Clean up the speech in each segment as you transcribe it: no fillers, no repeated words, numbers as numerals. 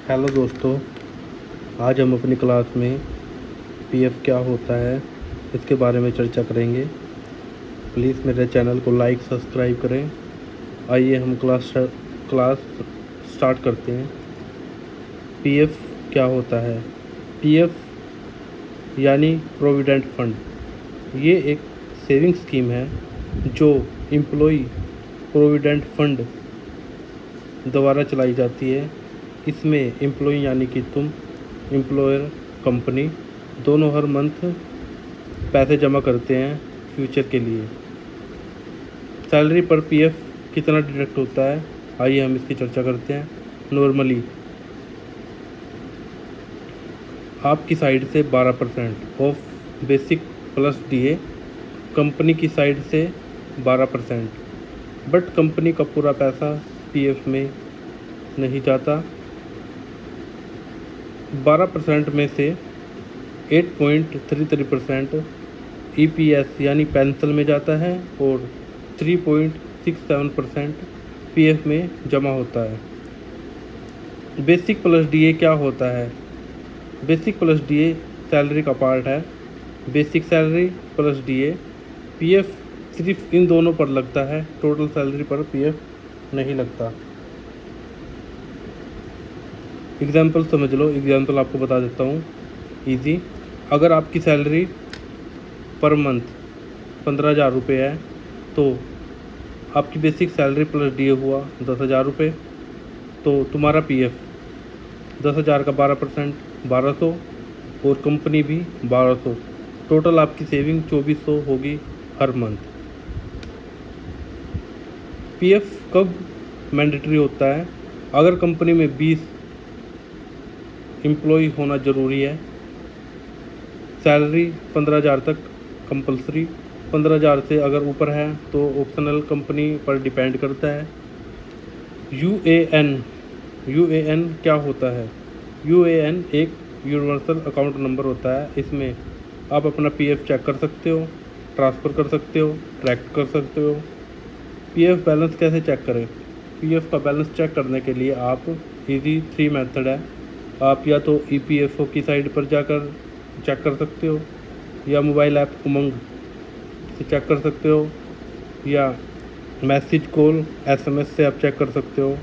Hello दोस्तों, आज हम अपनी क्लास में पीएफ क्या होता है इसके बारे में चर्चा करेंगे। प्लीज़ मेरे चैनल को लाइक सब्सक्राइब करें। आइए हम क्लास स्टार्ट करते हैं। पीएफ क्या होता है? पीएफ यानी प्रोविडेंट फंड, ये एक सेविंग स्कीम है जो एम्प्लॉय प्रोविडेंट फंड द्वारा चलाई जाती है। इसमें एम्प्लॉय यानी कि तुम, एम्प्लॉयर, कंपनी दोनों हर मंथ पैसे जमा करते हैं फ्यूचर के लिए। सैलरी पर पीएफ कितना डिडक्ट होता है, आइए हम इसकी चर्चा करते हैं। नॉर्मली आपकी साइड से 12% of basic plus DA, company की साइड से 12%, बट कंपनी का पूरा पैसा पीएफ में नहीं जाता। 12% में से 8.33% ईपीएस यानी पेंशन में जाता है और 3.67% पीएफ में जमा होता है। बेसिक प्लस डीए क्या होता है? बेसिक प्लस डीए सैलरी का पार्ट है। Basic salary plus DA, PF सिर्फ इन दोनों पर लगता है, टोटल सैलरी पर पीएफ नहीं लगता। एग्जाम्पल समझ लो, एग्जाम्पल आपको बता देता हूँ इजी। अगर आपकी सैलरी पर मंथ 15,000 रुपये है तो आपकी बेसिक सैलरी प्लस डीए हुआ 10,000 रुपये, तो तुम्हारा पीएफ 10,000 का 12% 1200 और कंपनी भी 1200, टोटल आपकी सेविंग 2400 होगी हर मंथ। पीएफ कब मैंडेटरी होता है? अगर कंपनी में 20 एम्प्लॉय होना ज़रूरी है। सैलरी 15,000 तक कंपलसरी, 15,000 से अगर ऊपर है तो ऑप्शनल, कंपनी पर डिपेंड करता है। यूएएन क्या होता है? यूएएन एक यूनिवर्सल अकाउंट नंबर होता है। इसमें आप अपना पीएफ चेक कर सकते हो, ट्रांसफ़र कर सकते हो, ट्रैक कर सकते हो। पीएफ बैलेंस कैसे चेक करें? पीएफ का बैलेंस चेक करने के लिए आप इजी 3 मेथड है। आप या तो ईपीएफओ की साइट पर जाकर चेक कर सकते हो, या मोबाइल ऐप उमंग से चेक कर सकते हो, या मैसेज कॉल एसएमएस से आप चेक कर सकते हो।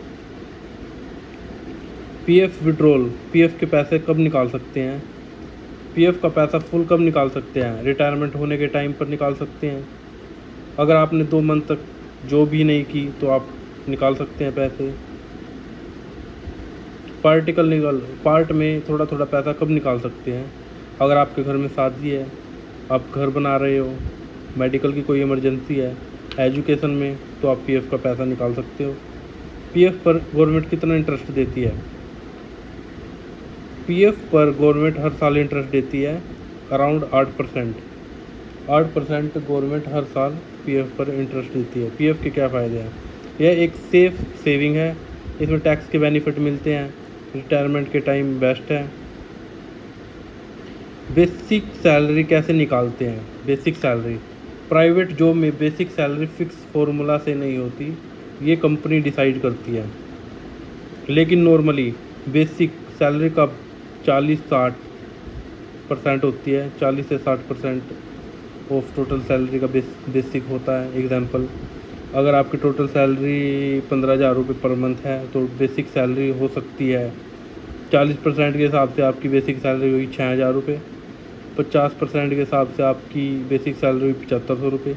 पीएफ विड्रॉल, पीएफ के पैसे कब निकाल सकते हैं? पीएफ का पैसा फुल कब निकाल सकते हैं? रिटायरमेंट होने के टाइम पर निकाल सकते हैं। अगर आपने 2 मंथ तक जॉब ही नहीं की तो आप निकाल सकते हैं पैसे। पार्ट में थोड़ा थोड़ा पैसा कब निकाल सकते हैं? अगर आपके घर में शादी है, आप घर बना रहे हो, मेडिकल की कोई इमरजेंसी है, एजुकेशन में, तो आप पीएफ का पैसा निकाल सकते हो। पीएफ पर गवर्नमेंट कितना इंटरेस्ट देती है? पीएफ पर गवर्नमेंट हर साल इंटरेस्ट देती है अराउंड 8%। 8% गवर्नमेंट हर साल पीएफ पर इंटरेस्ट देती है। पीएफ के क्या फ़ायदे हैं? यह एक सेफ सेविंग है, इसमें टैक्स के बेनिफिट मिलते हैं, रिटायरमेंट के टाइम बेस्ट है। बेसिक सैलरी कैसे निकालते हैं? बेसिक सैलरी प्राइवेट जॉब में बेसिक सैलरी फिक्स फॉर्मूला से नहीं होती, ये कंपनी डिसाइड करती है। लेकिन नॉर्मली बेसिक सैलरी का 40-60% होती है। 40 से 60% ऑफ टोटल सैलरी का बेसिक होता है। एग्जांपल, अगर आपकी टोटल सैलरी 15,000 रुपये पर मंथ है तो बेसिक सैलरी हो सकती है 40% के हिसाब से आपकी बेसिक सैलरी हुई 6,000 रुपये, 50% के हिसाब से आपकी बेसिक सैलरी हुई 7,500 रुपये,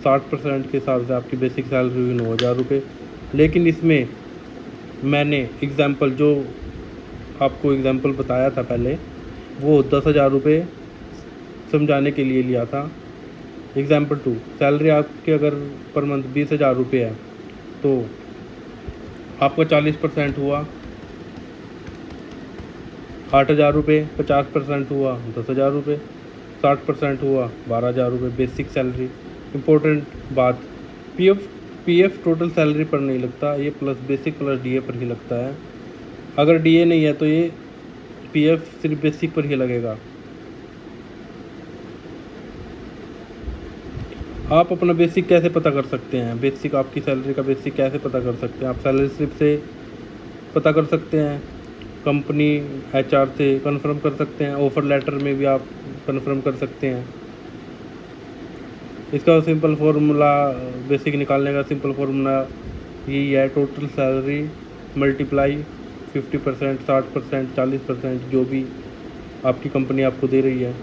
60% के हिसाब से आपकी बेसिक सैलरी हुई 9,000 रुपये। लेकिन इसमें मैंने एग्ज़ाम्पल जो आपको एग्ज़ाम्पल बताया था पहले, वो 10,000 रुपये समझाने के लिए लिया था। एग्ज़ाम्पल 2, सैलरी आपके अगर पर मंथ 20,000 रुपये है तो आपका 40% हुआ 8,000 रुपये, 50% हुआ 10,000 रुपये, 60% हुआ 12,000 रुपये बेसिक सैलरी। इम्पोर्टेंट बात, पीएफ टोटल सैलरी पर नहीं लगता, ये बेसिक प्लस डीए पर ही लगता है। अगर डीए नहीं है तो ये पीएफ सिर्फ बेसिक पर ही लगेगा। आप अपना बेसिक कैसे पता कर सकते हैं? बेसिक, आपकी सैलरी का बेसिक कैसे पता कर सकते हैं? आप सैलरी स्लिप से पता कर सकते हैं। कंपनी HR से कन्फर्म कर सकते हैं, ऑफ़र लेटर में भी आप कन्फर्म कर सकते हैं। इसका सिंपल फार्मूला, बेसिक निकालने का सिंपल फार्मूला यही है, टोटल सैलरी मल्टीप्लाई 50%, 60%, 40%, जो भी आपकी कंपनी आपको दे रही है।